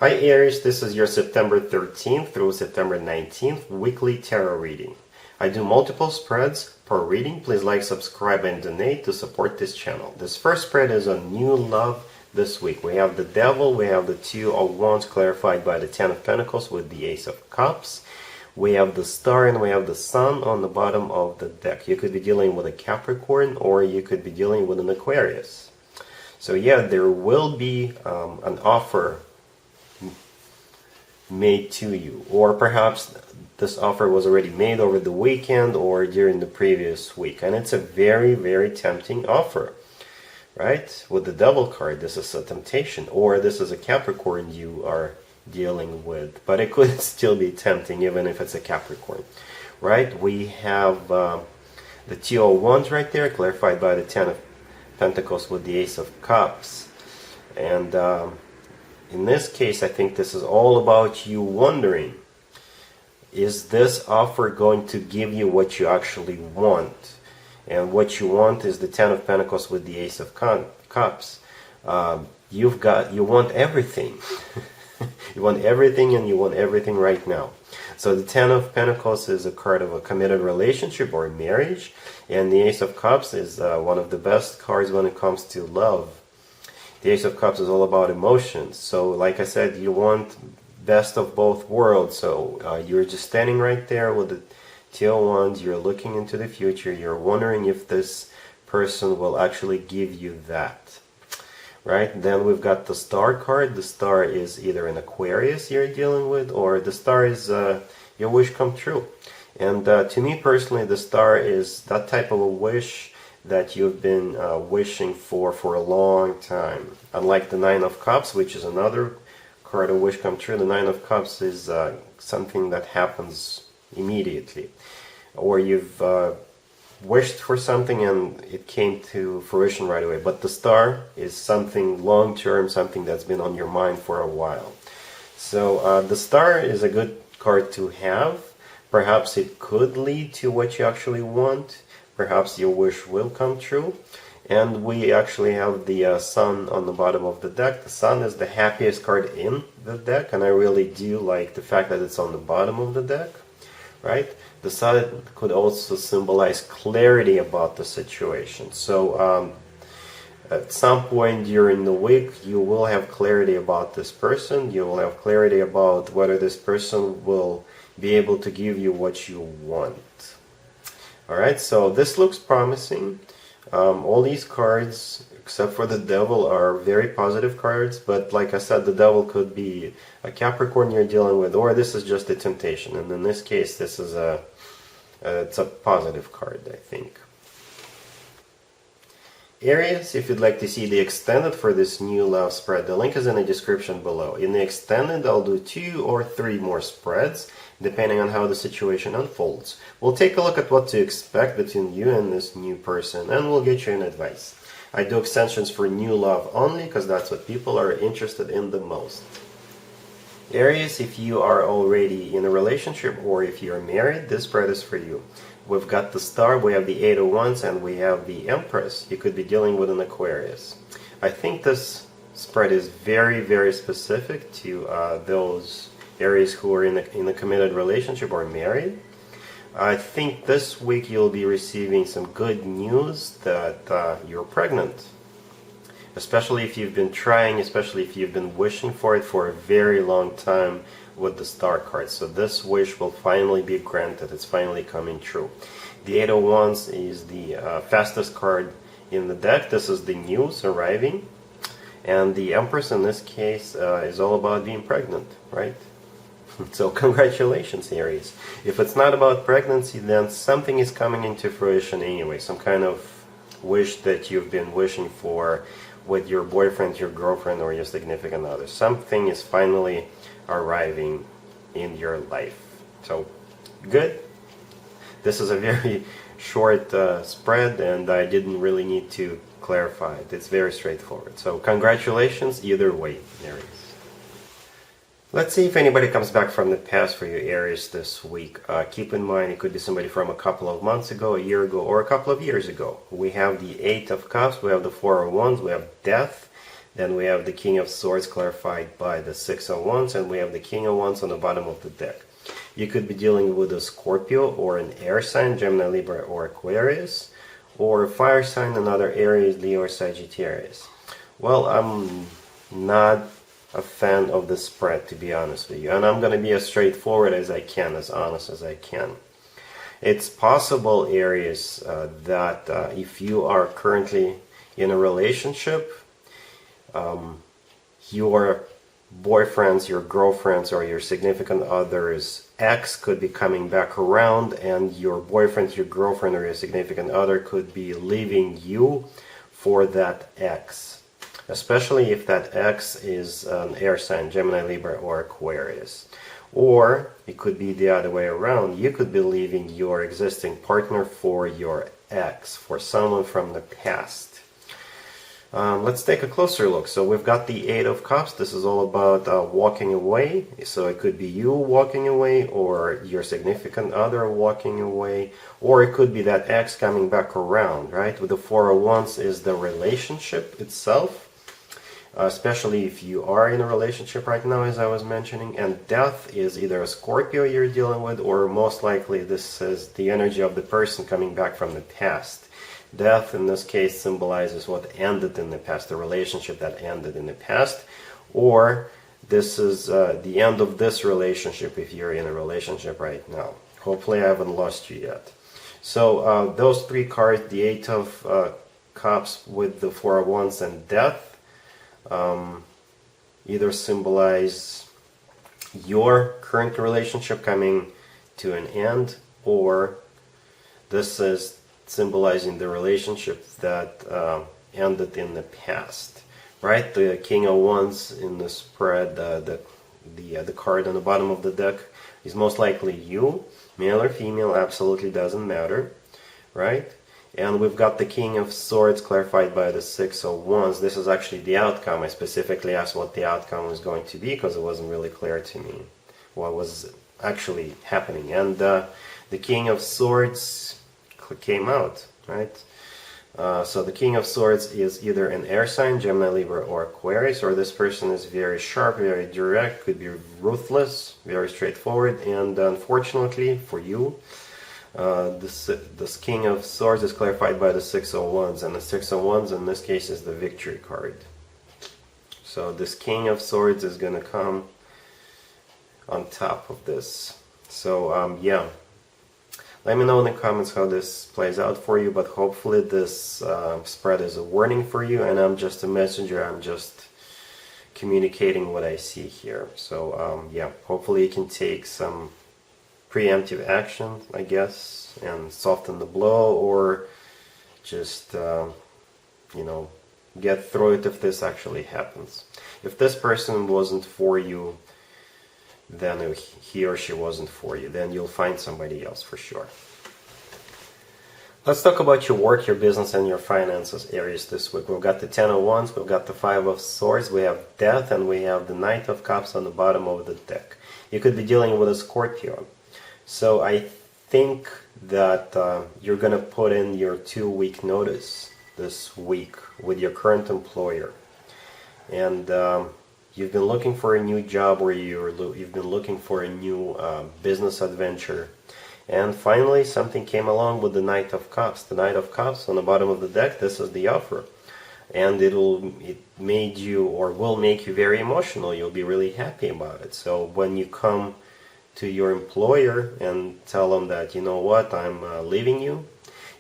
Hi Aries, this is your September 13th through September 19th weekly tarot reading. I do multiple spreads per reading. Please like, subscribe, and donate to support this channel. This first spread is on new love this week. We have the Devil, we have the Two of Wands clarified by the Ten of Pentacles with the Ace of Cups. We have the Star and we have the Sun on the bottom of the deck. You could be dealing with a Capricorn or you could be dealing with an Aquarius. So yeah, there will be an offer made to you, or perhaps this offer was already made over the weekend or during the previous week, and it's a very tempting offer, right? With the Devil card, this is a temptation, or this is a Capricorn you are dealing with, but it could still be tempting even if it's a Capricorn, right? We have the Two of Wands right there clarified by the Ten of Pentacles with the Ace of Cups, and in this case, I think this is all about you wondering, is this offer going to give you what you actually want? And what you want is the Ten of Pentacles with the Ace of Cups. You want everything. You want everything, and you want everything right now. So the Ten of Pentacles is a card of a committed relationship or marriage, and the Ace of Cups is one of the best cards when it comes to love. The Ace of Cups is all about emotions. So like I said, you want best of both worlds. So you're just standing right there with the Two of Wands. You're looking into the future. You're wondering if this person will actually give you that. Right? Then we've got the Star card. The Star is either an Aquarius you're dealing with, or the Star is your wish come true. And to me personally, the Star is that type of a wish that you've been wishing for a long time. Unlike the Nine of Cups, which is another card of wish come true, the Nine of Cups is something that happens immediately. Or you've wished for something and it came to fruition right away. But the Star is something long-term, something that's been on your mind for a while. So the Star is a good card to have. Perhaps it could lead to what you actually want. Perhaps your wish will come true. And we actually have the Sun on the bottom of the deck. The Sun is the happiest card in the deck, and I really do like the fact that it's on the bottom of the deck, right? The Sun could also symbolize clarity about the situation. So at some point during the week, you will have clarity about this person. You will have clarity about whether this person will be able to give you what you want. Alright, so this looks promising. All these cards, except for the Devil, are very positive cards, but like I said, the Devil could be a Capricorn you're dealing with, or this is just a temptation, and in this case, this is it's a positive card, I think. Aries, if you'd like to see the extended for this new love spread, the link is in the description below. In the extended, I'll do 2 or 3 more spreads, depending on how the situation unfolds. We'll take a look at what to expect between you and this new person, and we'll get you an advice. I do extensions for new love only, because that's what people are interested in the most. Aries, if you are already in a relationship or if you're married, this spread is for you. We've got the Star, we have the Eight of Wands, and we have the Empress. You could be dealing with an Aquarius. I think this spread is very specific to those Aries who are in a committed relationship or married. I think this week you'll be receiving some good news that you're pregnant. Especially if you've been trying, especially if you've been wishing for it for a very long time with the Star card. So this wish will finally be granted. It's finally coming true. The Eight of Wands is the fastest card in the deck. This is the news arriving. And the Empress in this case is all about being pregnant, right? So congratulations, Aries. If it's not about pregnancy, then something is coming into fruition anyway. Some kind of wish that you've been wishing for with your boyfriend, your girlfriend, or your significant other. Something is finally arriving in your life. So good. This is a very short spread, and I didn't really need to clarify it. It's very straightforward. So congratulations either way, Aries. Let's see if anybody comes back from the past for you, Aries, this week. Keep in mind, it could be somebody from a couple of months ago, a year ago, or a couple of years ago. We have the Eight of Cups, we have the Four of Wands, we have Death, Then we have the King of Swords clarified by the Six of Wands, and we have the King of Wands on the bottom of the deck. You could be dealing with a Scorpio or an air sign, Gemini, Libra, or Aquarius, or a fire sign, another Aries, Leo, or Sagittarius. Well, I'm not a fan of the spread, to be honest with you, and I'm going to be as straightforward as I can, as honest as I can. It's possible, Aries, that if you are currently in a relationship, your boyfriends, your girlfriends, or your significant other's ex could be coming back around, and your boyfriend, your girlfriend, or your significant other could be leaving you for that ex. Especially if that ex is an air sign, Gemini, Libra, or Aquarius. Or it could be the other way around. You could be leaving your existing partner for your ex, for someone from the past. Let's take a closer look. So we've got the Eight of Cups. This is all about walking away. So it could be you walking away, or your significant other walking away, or it could be that ex coming back around, right? With the Four of Wands is the relationship itself, especially if you are in a relationship right now, as I was mentioning. And Death is either a Scorpio you're dealing with, or most likely this is the energy of the person coming back from the past. Death in this case symbolizes what ended in the past, the relationship that ended in the past, or this is the end of this relationship if you're in a relationship right now. Hopefully I haven't lost you yet. So those three cards, the Eight of Cups with the Four of Wands and Death, either symbolize your current relationship coming to an end, or this is symbolizing the relationship that ended in the past, right? The King of Wands in the spread, the card on the bottom of the deck, is most likely you, male or female, absolutely doesn't matter, right? And we've got the King of Swords clarified by the Six of Wands. This is actually the outcome. I specifically asked what the outcome was going to be because it wasn't really clear to me what was actually happening. And the King of Swords came out, right? So the King of Swords is either an air sign, Gemini, Libra, or Aquarius, or this person is very sharp, very direct, could be ruthless, very straightforward, and unfortunately for you, this King of Swords is clarified by the Six of Wands, and the Six of Wands in this case is the victory card. So this King of Swords is going to come on top of this. So yeah, let me know in the comments how this plays out for you, but hopefully this spread is a warning for you, and I'm just a messenger. I'm just communicating what I see here. So yeah, hopefully you can take some preemptive action, I guess, and soften the blow, or just you know, get through it if this actually happens. If this person wasn't for you, then he or she wasn't for you, then you'll find somebody else for sure. Let's talk about your work, your business, and your finances, Aries, this week. We've got the Ten of Wands, we've got the Five of Swords, we have Death, and we have the Knight of Cups on the bottom of the deck. You could be dealing with a Scorpio. So I think that you're going to put in your 2-week notice this week with your current employer. And you've been looking for a new job, or you've been looking for a new business adventure. And finally, something came along with the Knight of Cups. The Knight of Cups on the bottom of the deck, this is the offer. And it made you, or will make you, very emotional. You'll be really happy about it. So when you come to your employer and tell them that, you know what, I'm leaving you,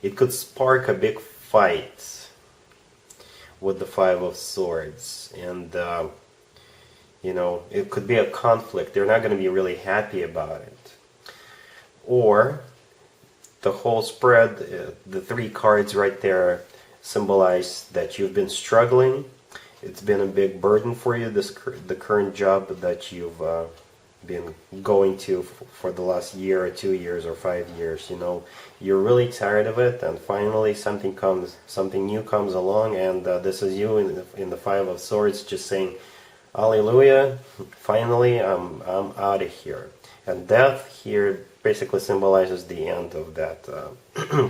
it could spark a big fight with the Five of Swords. And you know, it could be a conflict. They're not going to be really happy about it. Or the whole spread, the 3 cards right there symbolize that you've been struggling. It's been a big burden for you, the current job that you've been going to for the last year or 2 years or 5 years. You know, you're really tired of it, and finally something new comes along, and this is you in the Five of Swords, just saying, hallelujah, finally I'm out of here. And Death here basically symbolizes the end of that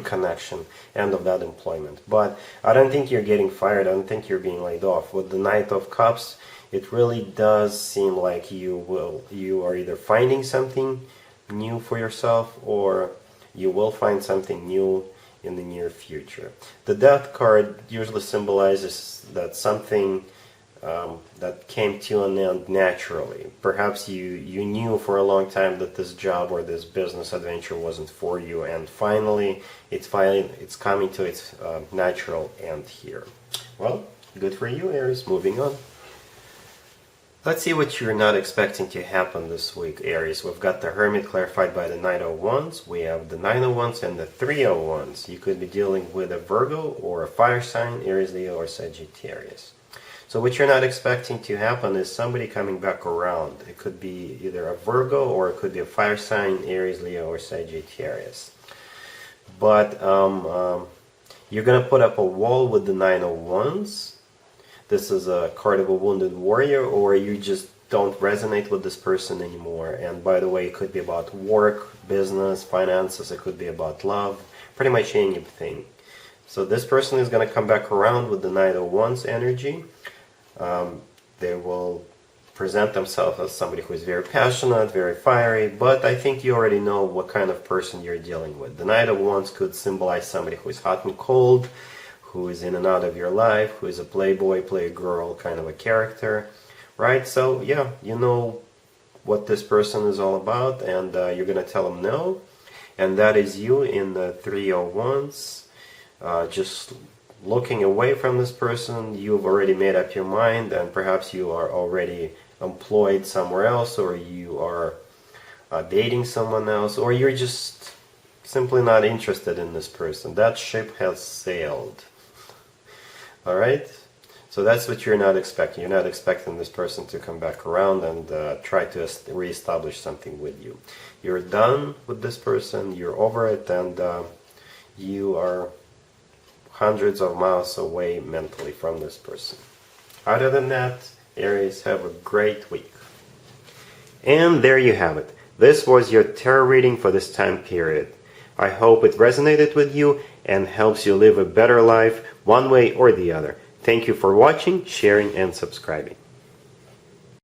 connection, end of that employment. But I don't think you're getting fired. I don't think you're being laid off. With the Knight of Cups, it really does seem like you are either finding something new for yourself, or you will find something new in the near future. The Death card usually symbolizes that something that came to an end naturally. Perhaps you knew for a long time that this job or this business adventure wasn't for you, and finally it's coming to its natural end here. Well, good for you, Aries. Moving on. Let's see what you're not expecting to happen this week, Aries. We've got the Hermit clarified by the Knight of Wands. We have the Nine of Wands and the Three of Wands. You could be dealing with a Virgo or a fire sign, Aries, Leo, or Sagittarius. So what you're not expecting to happen is somebody coming back around. It could be either a Virgo or it could be a fire sign, Aries, Leo, or Sagittarius. But you're going to put up a wall with the Nine of Wands. This is a card of a wounded warrior, or you just don't resonate with this person anymore. And by the way, it could be about work, business, finances. It could be about love, pretty much anything. So this person is going to come back around with the Knight of Wands energy. They will present themselves as somebody who is very passionate, very fiery, but I think you already know what kind of person you're dealing with. The Knight of Wands could symbolize somebody who is hot and cold, who is in and out of your life, who is a playboy, playgirl kind of a character, right? So yeah, you know what this person is all about, and you're going to tell them no. And that is you in the Three of Wands, just looking away from this person. You've already made up your mind, and perhaps you are already employed somewhere else, or you are dating someone else, or you're just simply not interested in this person. That ship has sailed. Alright? So that's what you're not expecting. You're not expecting this person to come back around and try to reestablish something with you. You're done with this person, you're over it, and you are hundreds of miles away mentally from this person. Other than that, Aries, have a great week. And there you have it. This was your tarot reading for this time period. I hope it resonated with you and helps you live a better life one way or the other. Thank you for watching, sharing, and subscribing.